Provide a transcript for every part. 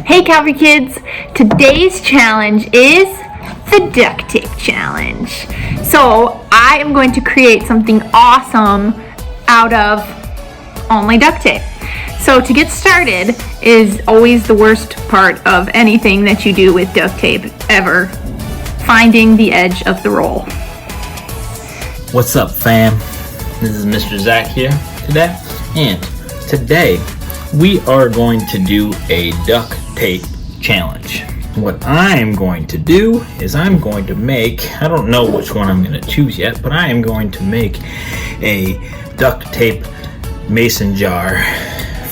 Hey Calvary kids, today's challenge is the duct tape challenge. So I am going to create something awesome out of only duct tape. So to get started is always the worst part of anything that you do with duct tape ever, finding the edge of the roll. What's up, fam? This is Mr. Zach here today, and today we are going to do a duct tape challenge. What I'm going to do is I'm going to make, I don't know which one I'm going to choose yet, but I am going to make a duct tape mason jar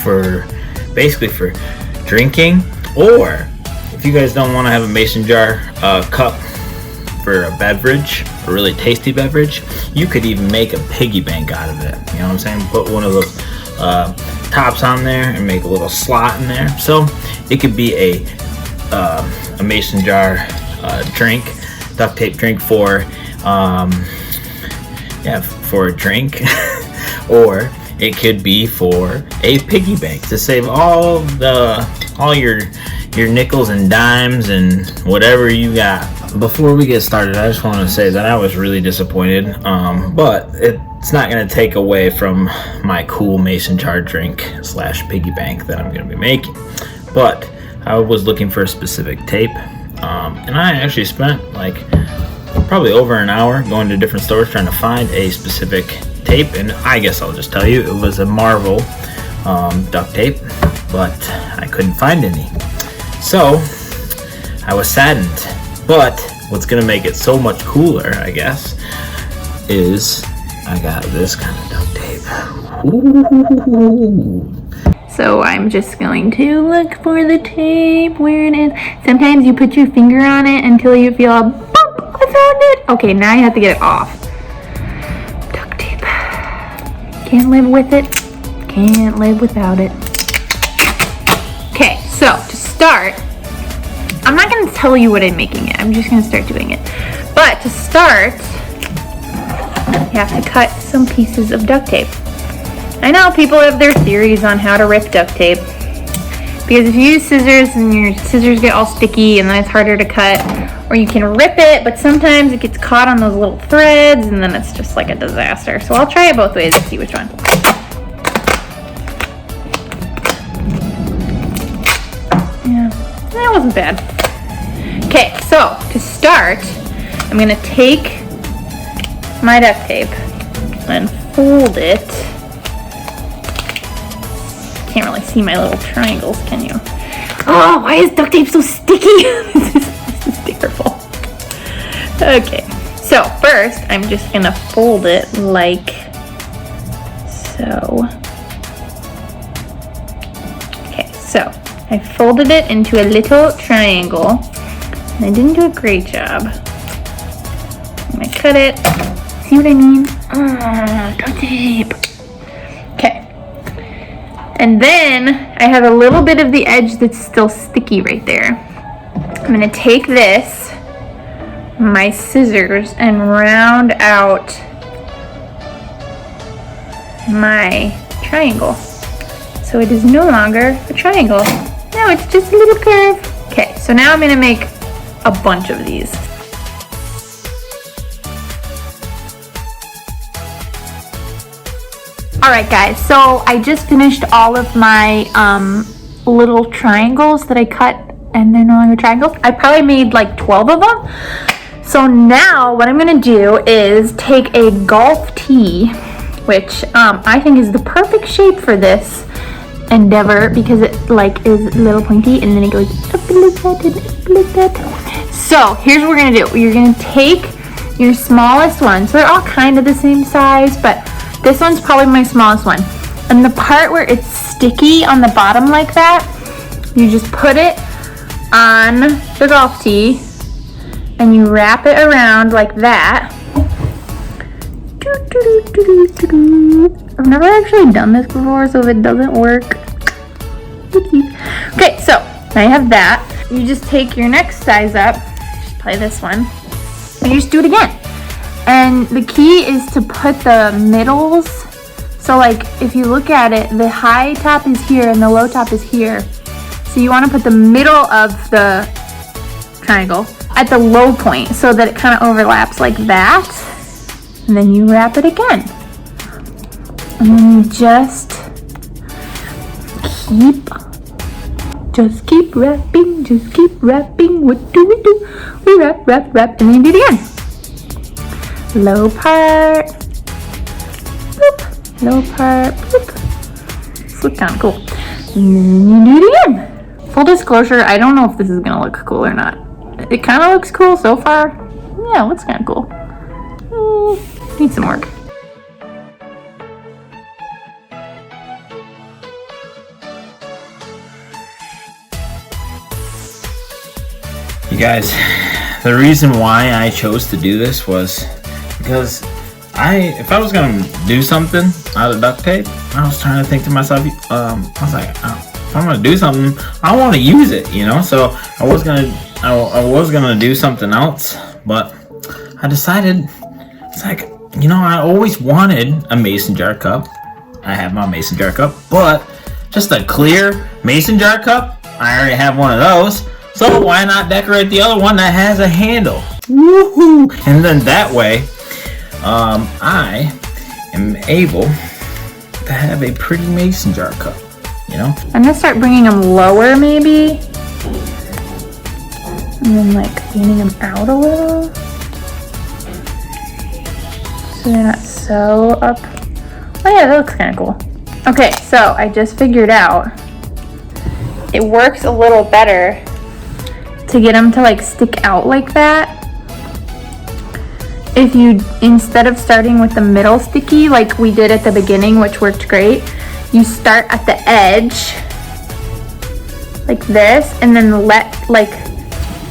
for basically for drinking, or if you guys don't want to have a mason jar cup for a beverage, a really tasty beverage, you could even make a piggy bank out of it. You know what I'm saying? Put one of those tops on there and make a little slot in there, so it could be a mason jar drink, duct tape drink for for a drink, or it could be for a piggy bank to save all your nickels and dimes and whatever you got. Before we get started, I just want to say that I was really disappointed, but it's not going to take away from my cool mason jar drink / piggy bank that I'm going to be making. But I was looking for a specific tape, and I actually spent like probably over an hour going to different stores trying to find a specific tape, and I guess I'll just tell you it was a Marvel duct tape, but I couldn't find any, so I was saddened. But what's gonna make it so much cooler, I guess, is I got this kind of duct tape. Ooh. So I'm just going to look for the tape where it is. Sometimes you put your finger on it until you feel a bump. I found it. Okay, now you have to get it off. Duct tape. Can't live with it. Can't live without it. Okay, so to start, I'm not going to tell you what I'm making it. I'm just going to start doing it. But to start, you have to cut some pieces of duct tape. I know people have their theories on how to rip duct tape, because if you use scissors and your scissors get all sticky and then it's harder to cut, or you can rip it, but sometimes it gets caught on those little threads and then it's just like a disaster. So I'll try it both ways and see which one. Yeah, that wasn't bad. Okay, so to start, I'm going to take my duct tape and fold it. Can't really see my little triangles, can you? Oh, why is duct tape so sticky? This is terrible. Okay, so first I'm just gonna fold it like so. Okay, so I folded it into a little triangle, and I didn't do a great job. I'm gonna cut it. See what I mean? Duct tape. And then I have a little bit of the edge that's still sticky right there. I'm gonna take this, my scissors, and round out my triangle. So it is no longer a triangle. Now it's just a little curve. Okay, so now I'm gonna make a bunch of these. Alright guys, so I just finished all of my little triangles that I cut, and they're no longer triangles. I probably made like 12 of them. So now what I'm going to do is take a golf tee, which I think is the perfect shape for this endeavor, because it like is a little pointy and then it goes up like that and up like that. So here's what we're going to do. You're going to take your smallest one. So they're all kind of the same size, but this one's probably my smallest one. And the part where it's sticky on the bottom like that, you just put it on the golf tee and you wrap it around like that. I've never actually done this before, so if it doesn't work, oopsies. Okay, so now you have that. You just take your next size up, just play this one, and you just do it again. And the key is to put the middles, so like if you look at it, the high top is here and the low top is here. So So you want to put the middle of the triangle at the low point so that it kind of overlaps like that. And then you wrap it again. And then you just keep wrapping, just keep wrapping. What do? We wrap, and then you do it again. Low part, boop, low part, boop. This looks kind of cool. And then you do it again. Full disclosure, I don't know if this is gonna look cool or not. It kind of looks cool so far. Yeah, it looks kind of cool. Needs some work. You guys, the reason why I chose to do this was because if I was gonna do something out of duct tape, I was trying to think to myself, I was like, if I'm gonna do something, I want to use it, you know. So I was gonna do something else, but I decided, it's like, you know, I always wanted a mason jar cup. I have my mason jar cup, but just a clear mason jar cup, I already have one of those. So why not decorate the other one that has a handle? Woohoo! And then that way, I am able to have a pretty mason jar cup, you know? I'm gonna start bringing them lower maybe. And then like leaning them out a little. So they're not so up. Oh yeah, that looks kind of cool. Okay, so I just figured out it works a little better to get them to like stick out like that. If you, instead of starting with the middle sticky like we did at the beginning, which worked great, you start at the edge like this and then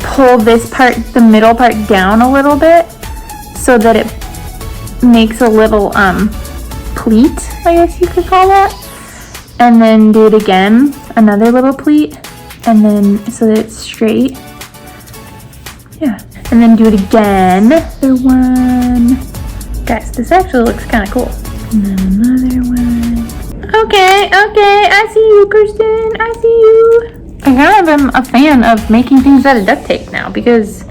pull this part, the middle part down a little bit so that it makes a little pleat, I guess you could call that. And then do it again, another little pleat, and then so that it's straight. Yeah, and then do it again. Another one. Guys, this actually looks kind of cool. And then another one. Okay, I see you, Kirsten. I see you. I kind of am a fan of making things out of duct tape now because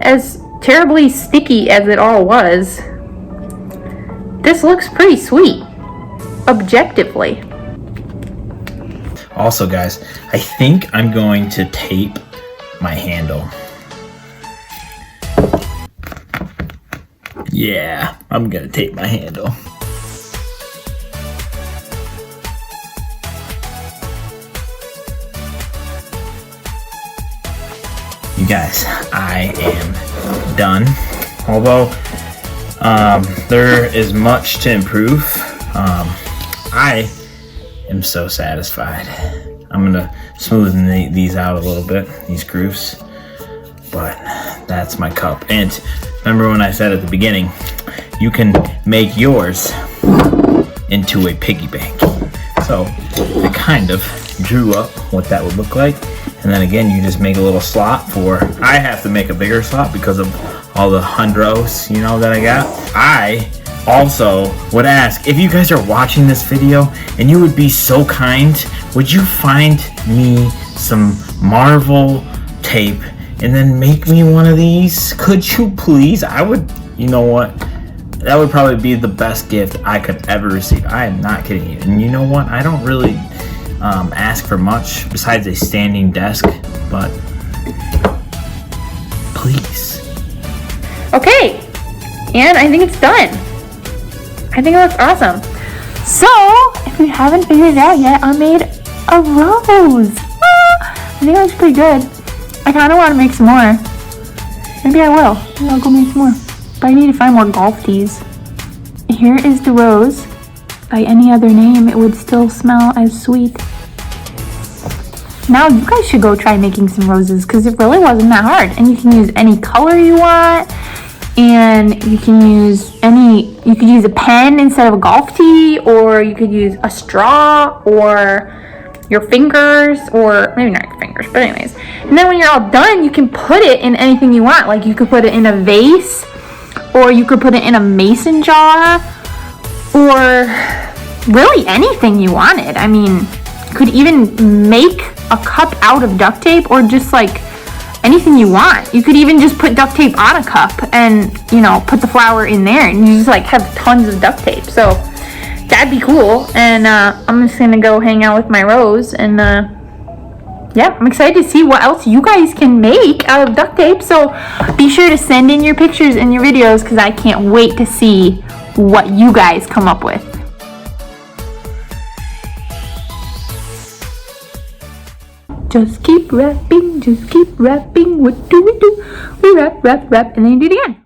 as terribly sticky as it all was, this looks pretty sweet, objectively. Also, guys, I think I'm going to tape my handle. Yeah, I'm gonna tape my handle. You guys, I am done. Although there is much to improve, I am so satisfied. I'm gonna smoothen these out a little bit, these grooves, but that's my cup. And remember when I said at the beginning, you can make yours into a piggy bank. So I kind of drew up what that would look like. And then again, you just make a little slot I have to make a bigger slot because of all the hundreds, you know, that I got. I also would ask, if you guys are watching this video and you would be so kind, would you find me some Marvel tape and then make me one of these? Could you please? I would, you know what? That would probably be the best gift I could ever receive. I am not kidding you. And you know what? I don't really ask for much besides a standing desk, but please. Okay, and I think it's done. I think it looks awesome. So, if you haven't figured it out yet, I made a rose. I think it looks pretty good. I kind of want to make some more. Maybe I will. Maybe I'll go make some more. But I need to find more golf tees. Here is the rose. By any other name, it would still smell as sweet. Now you guys should go try making some roses because it really wasn't that hard. And you can use any color you want. And you can use you could use a pen instead of a golf tee, or you could use a straw or your fingers, or maybe not your fingers, but anyways. And then when you're all done, you can put it in anything you want. Like you could put it in a vase, or you could put it in a mason jar, or really anything you wanted. I mean, you could even make a cup out of duct tape, or just like anything you want. You could even just put duct tape on a cup and, you know, put the flour in there, and you just like have tons of duct tape. So that'd be cool. And I'm just gonna go hang out with my Rose, and yeah, I'm excited to see what else you guys can make out of duct tape. So be sure to send in your pictures and your videos, because I can't wait to see what you guys come up with. Just keep rapping, what do? We rap, and then you do it again.